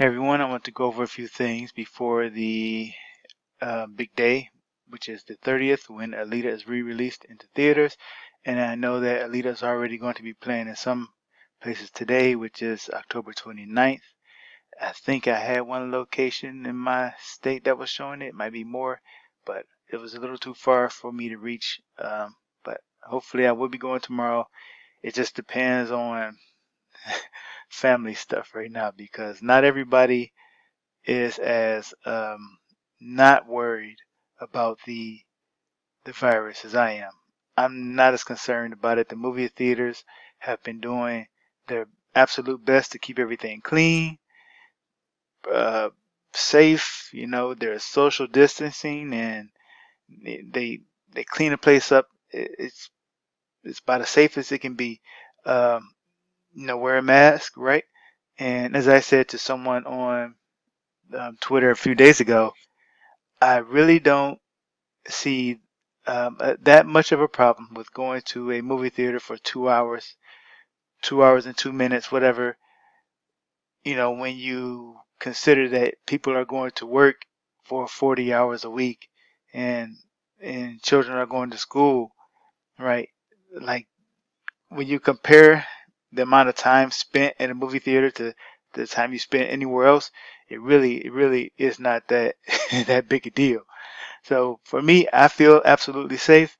Hey everyone, I want to go over a few things before the big day, which is the 30th, when Alita is re-released into theaters. And I know that Alita is already going to be playing in some places today, which is October 29th. I think I had one location in my state that was showing it. It might be more, but it was a little too far for me to reach. But hopefully I will be going tomorrow. It just depends on family stuff right now because not everybody is as not worried about the virus as I am. I'm not as concerned about it. The movie theaters have been doing their absolute best to keep everything clean, uh, safe. You know, there's social distancing, and they they clean the place up. It's about as safe as it can be. Um, wear a mask, right? And as I said to someone on Twitter a few days ago, I really don't see that much of a problem with going to a movie theater for 2 hours, 2 hours and 2 minutes, whatever. When you consider that people are going to work for 40 hours a week, and children are going to school, right? Like when you compare the amount of time spent in a movie theater to the time you spend anywhere else, it really is not that that big a deal. So for me, I feel absolutely safe,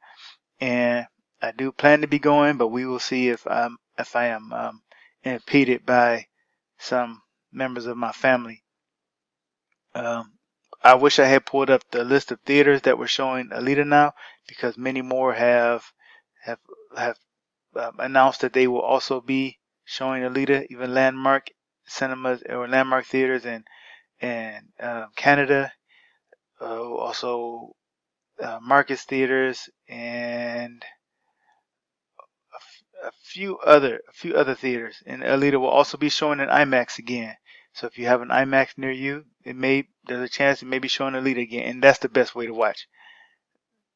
and I do plan to be going, but we will see if I am impeded by some members of my family. Um, I wish I had pulled up the list of theaters that were showing Alita now, because many more have have announced that they will also be showing Alita, even Landmark cinemas or Landmark theaters in Canada, also Marcus theaters, and a few other theaters. And Alita will also be showing in IMAX again. So if you have an IMAX near you, there's a chance it may be showing Alita again, and that's the best way to watch.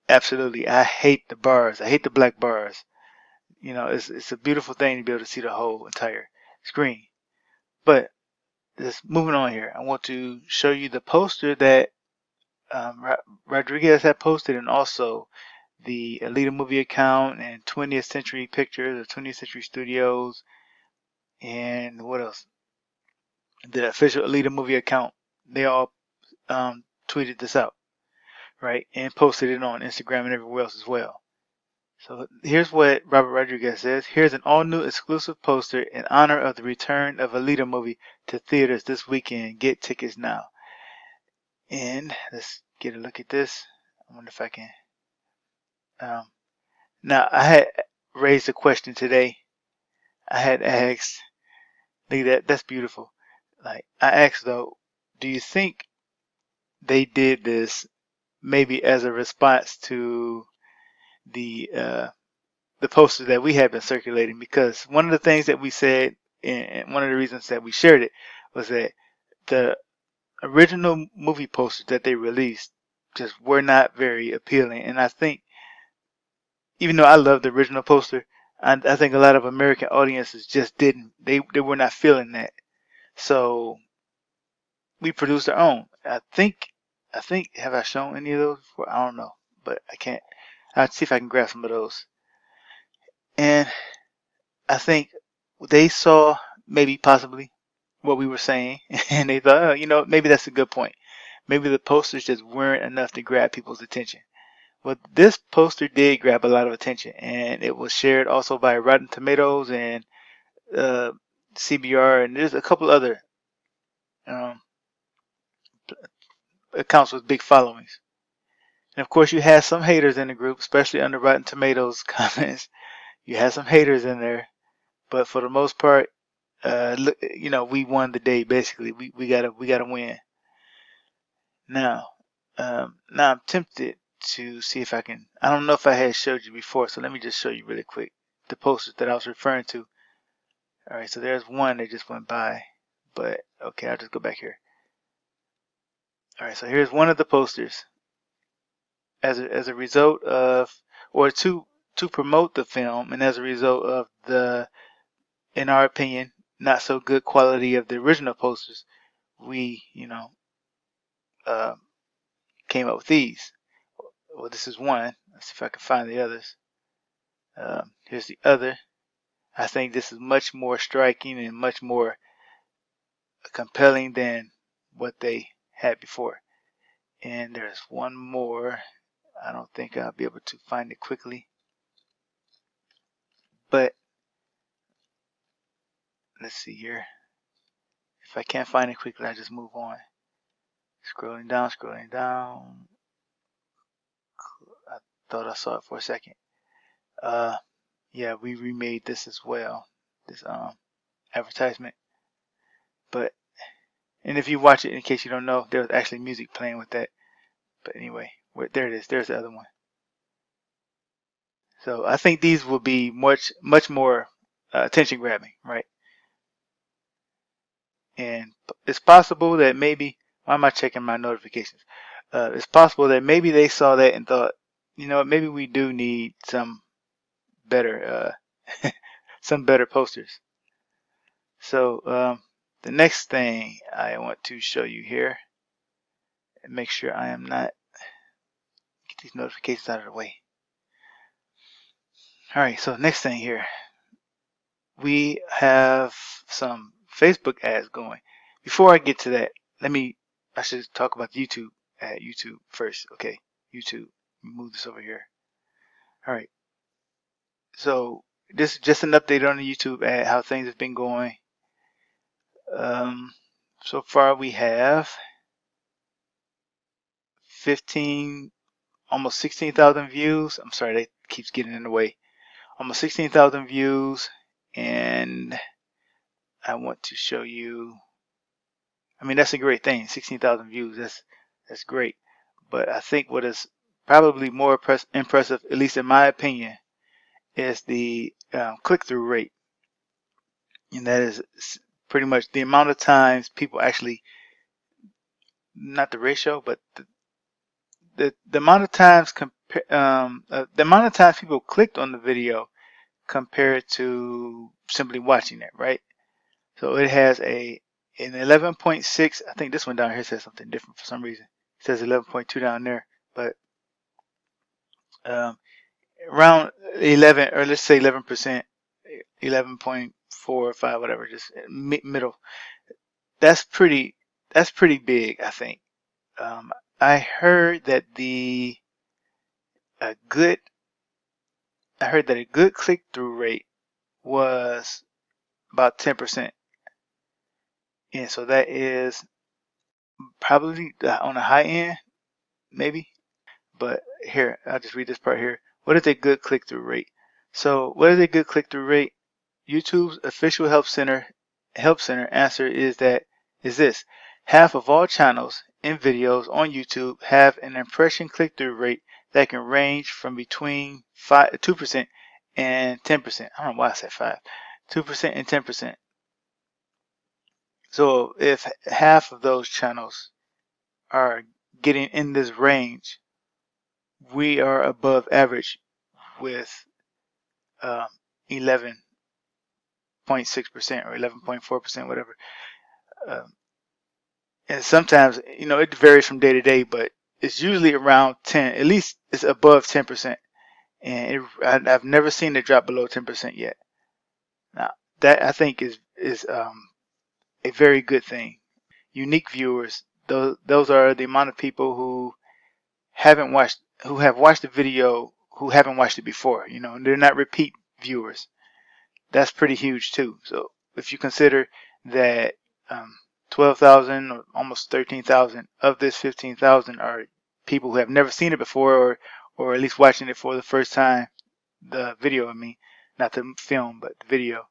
Absolutely, I hate the bars. I hate the black bars. It's a beautiful thing to be able to see the whole entire screen. But just moving on here, I want to show you the poster that Rodriguez had posted, and also the Alita movie account and 20th Century Pictures or 20th Century Studios, and what else? The official Alita movie account. They all tweeted this out, right? And posted it on Instagram and everywhere else as well. So here's what Robert Rodriguez says. Here's an all-new exclusive poster in honor of the return of Alita movie to theaters this weekend. Get tickets now. And let's get a look at this. I wonder if I can. Um, Now, I had raised a question today. I had asked, look at that, that's beautiful. Like, I asked though, do you think they did this maybe as a response to the uh, the poster that we had been circulating? Because one of the things that we said, and one of the reasons that we shared it, was that the original movie posters that they released just were not very appealing. And I think, even though I love the original poster, I think a lot of American audiences just didn't. They were not feeling that. So we produced our own. I think have I shown any of those before? I don't know, but I can't. I'll see if I can grab some of those. And I think they saw maybe possibly what we were saying, and they thought, oh, maybe that's a good point. Maybe the posters just weren't enough to grab people's attention. Well, this poster did grab a lot of attention, and it was shared also by Rotten Tomatoes and uh, CBR, and there's a couple other um, accounts with big followings. And of course, you had some haters in the group, especially under Rotten Tomatoes comments. You had some haters in there, but for the most part, we won the day. Basically, we gotta win. Now, now I'm tempted to see if I can. I don't know if I had showed you before, so let me just show you really quick the posters that I was referring to. All right, so there's one that just went by, but okay, I'll just go back here. All right, so here's one of the posters as a result of, or to promote the film, and as a result of the, in our opinion, not so good quality of the original posters. we, came up with these. Well, this is one. Let's see if I can find the others. Here's the other. I think this is much more striking and much more compelling than what they had before. And there's one more. I don't think I'll be able to find it quickly. But let's see here. If I can't find it quickly, I just move on. Scrolling down, scrolling down. I thought I saw it for a second. Yeah, we remade this as well. This advertisement. And if you watch it, in case you don't know, there's actually music playing with that. But anyway, there it is. There's the other one. So I think these will be much more attention grabbing, right? And it's possible that maybe, why am I checking my notifications? It's possible that maybe they saw that and thought, maybe we do need some better some better posters. So the next thing I want to show you here, and make sure I am not, get these notifications out of the way. Alright, so next thing here, we have some Facebook ads going. Before I get to that, I should talk about the YouTube ad, YouTube first. Okay, YouTube, move this over here. Alright, so this is just an update on the YouTube ad, how things have been going. So far we have almost 16,000 views. I'm sorry, that keeps getting in the way. Almost 16,000 views, and I want to show you, I mean, that's a great thing. 16,000 views, that's great. But I think what is probably more impressive, at least in my opinion, is the click-through rate. And that is pretty much the amount of times people actually, not the ratio, but the amount of times people clicked on the video compared to simply watching it, right? So it has an 11.6. I think this one down here says something different for some reason. It says 11.2 down there, but around 11, or let's say 11%, 11.4 or 5, whatever, just middle. That's pretty big, I think. I heard that a good click-through rate was about 10%. And so that is probably on the high end, maybe. But here, I'll just read this part here. What is a good click-through rate? So what is a good click-through rate? YouTube's official help center answer is this: half of all channels and videos on YouTube have an impression click-through rate that can range from between 2% and 10%. I don't know why I said 5. 2% and 10%. So if half of those channels are getting in this range, we are above average with 11.6% or 11.4%, whatever. And sometimes, it varies from day to day, but it's usually around 10. At least it's above 10%. And I've never seen it drop below 10% yet. Now, that I think is a very good thing. Unique viewers, those are the amount of people who have watched the video who haven't watched it before. They're not repeat viewers. That's pretty huge too. So if you consider that 12,000 or almost 13,000 of this 15,000 are people who have never seen it before, or at least watching it for the first time, the video, I mean, not the film, but the video.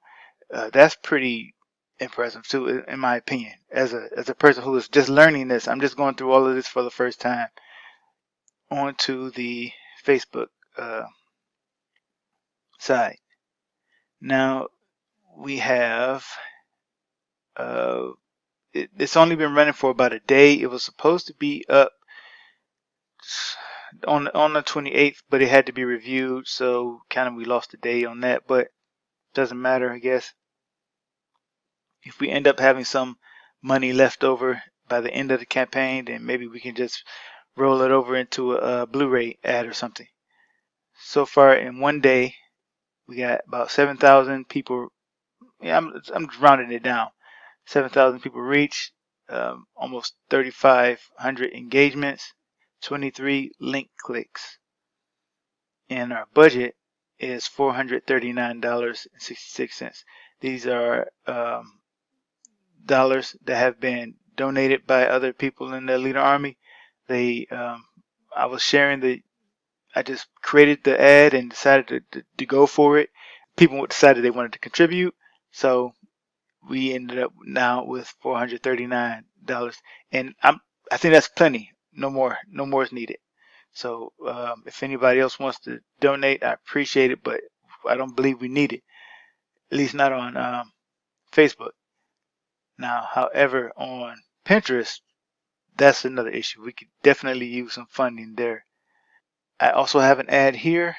That's pretty impressive too, in my opinion. As a person who is just learning this, I'm just going through all of this for the first time. Onto the Facebook side. Now we have it's only been running for about a day. It was supposed to be up on the 28th, but it had to be reviewed, so kind of we lost a day on that, but doesn't matter, I guess. If we end up having some money left over by the end of the campaign, then maybe we can just roll it over into a Blu-ray ad or something. So far in one day, we got about 7,000 people. Yeah, I'm rounding it down. 7,000 people reach, almost 3,500 engagements, 23 link clicks, and our budget is $439.66. These are dollars that have been donated by other people in the Alita Army. They, I was sharing I just created the ad and decided to go for it. People decided they wanted to contribute, so we ended up now with $439, and I think that's plenty. No more is needed. So if anybody else wants to donate, I appreciate it, but I don't believe we need it. At least not on Facebook. Now, however, on Pinterest, that's another issue. We could definitely use some funding there. I also have an ad here.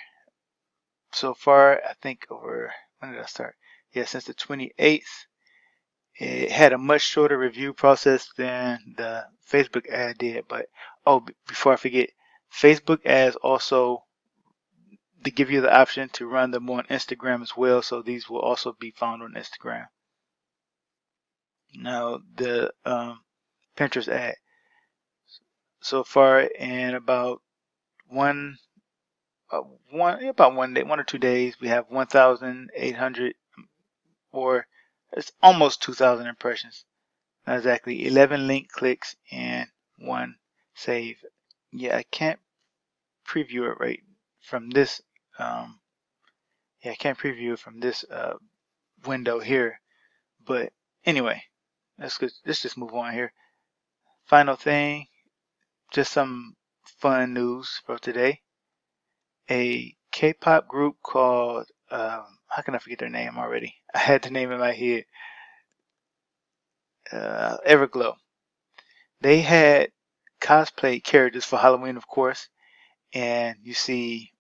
So far, I think over, when did I start? Yeah, since the 28th. It had a much shorter review process than the Facebook ad did. But, oh, before I forget, Facebook ads also, they give you the option to run them on Instagram as well. So these will also be found on Instagram. Now, the Pinterest ad. So far in about one about 1 day, 1 or 2 days, we have 1,800, or it's almost 2,000 impressions. Not exactly, 11 link clicks and 1 save. Yeah, I can't preview it right from this. Yeah, I can't preview it from this window here. But anyway, let's just move on here. Final thing, just some fun news for today. A K-pop group called how can I forget their name already? I had the name in my head. Everglow. They had cosplay characters for Halloween, of course, and you see,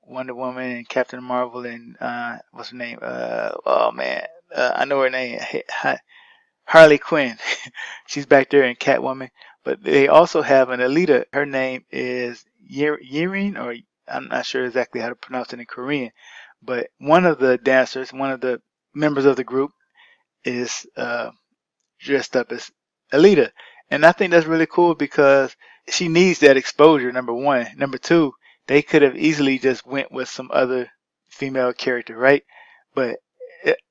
Wonder Woman and Captain Marvel and what's her name? Oh man, I know her name. Harley Quinn. She's back there in Catwoman. But they also have an Alita. Her name is Yirin, or I'm not sure exactly how to pronounce it in Korean. But one of the dancers, one of the members of the group, is dressed up as Alita. And I think that's really cool because she needs that exposure, number one. Number two, they could have easily just went with some other female character, right? But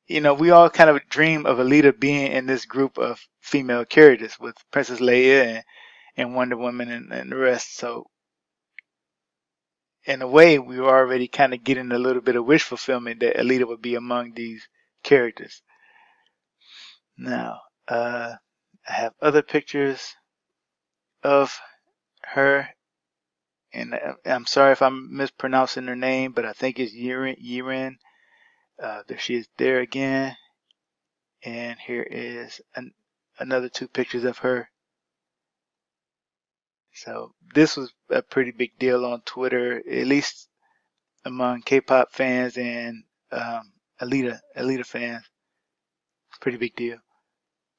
we all kind of dream of Alita being in this group of female characters with Princess Leia and Wonder Woman and the rest. So in a way, we were already kind of getting a little bit of wish fulfillment that Alita would be among these characters. Now, I have other pictures of her, and I'm sorry if I'm mispronouncing her name, but I think it's Yirin. There she is there again, and here is another 2 pictures of her. So this was a pretty big deal on Twitter, at least among K-pop fans and Alita fans. Pretty big deal.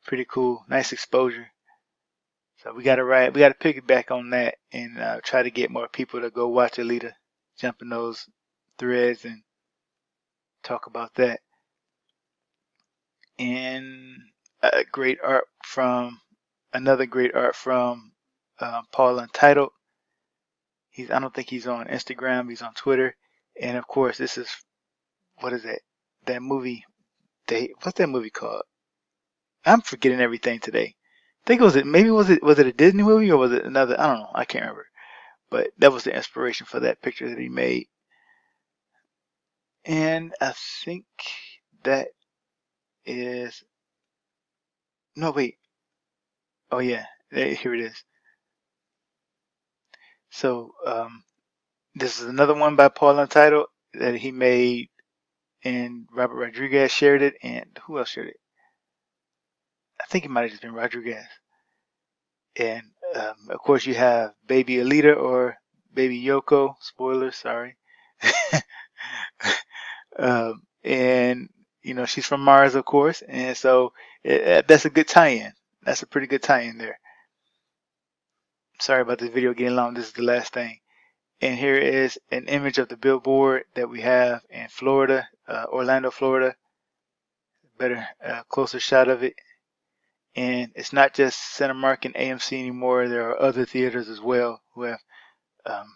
Pretty cool. Nice exposure. So we got to piggyback on that and try to get more people to go watch Alita, jump in those threads and talk about that. And another great art from Paul Untitled. I don't think he's on Instagram. He's on Twitter. And of course, this is, what is that? That movie. What's that movie called? I'm forgetting everything today. I think was it a Disney movie or was it another? I don't know. I can't remember. But that was the inspiration for that picture that he made. And I think that is, no, wait. Oh yeah, here it is. So this is another one by Paul Untitled that he made, and Robert Rodriguez shared it, and who else shared it? I think it might have just been Rodriguez. And of course, you have Baby Alita or Baby Yoko. Spoilers, sorry. And she's from Mars, of course, and so That's a good tie-in. That's a pretty good tie-in there. Sorry about this video getting long. This is the last thing. And here is an image of the billboard that we have in Florida, Orlando, Florida. Better, closer shot of it. And it's not just Cinemark and AMC anymore. There are other theaters as well who have um,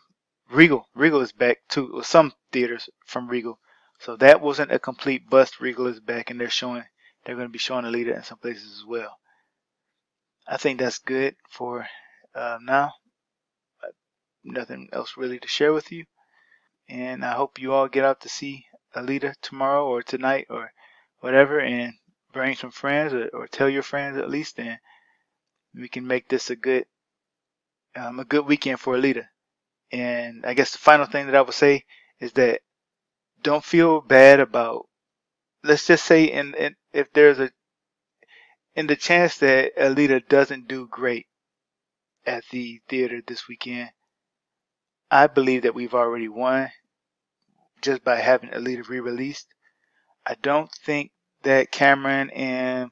Regal. Regal is back too, or some theaters from Regal. So that wasn't a complete bust. Regal is back, and they're going to be showing Alita in some places as well. I think that's good for now. Nothing else really to share with you. And I hope you all get out to see Alita tomorrow or tonight or whatever, and bring some friends or tell your friends at least, and we can make this a good weekend for Alita. And I guess the final thing that I would say is that don't feel bad about. Let's just say, if there's in the chance that Alita doesn't do great at the theater this weekend, I believe that we've already won just by having Alita re-released. I don't think that Cameron and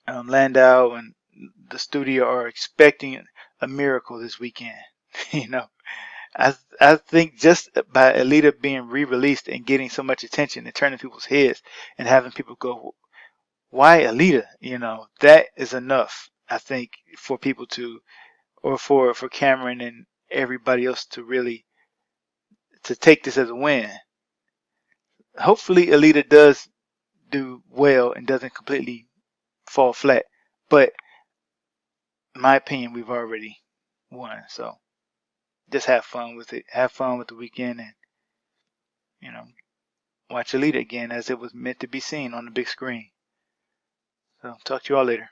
Landau and the studio are expecting a miracle this weekend. you know, I think just by Alita being re-released and getting so much attention and turning people's heads and having people go, "Why Alita?" That is enough. I think for people to, or for Cameron and everybody else to really to take this as a win. Hopefully, Alita does do well and doesn't completely fall flat. But in my opinion, we've already won. So just have fun with it. Have fun with the weekend, and you know, watch Alita again as it was meant to be seen on the big screen. So talk to you all later.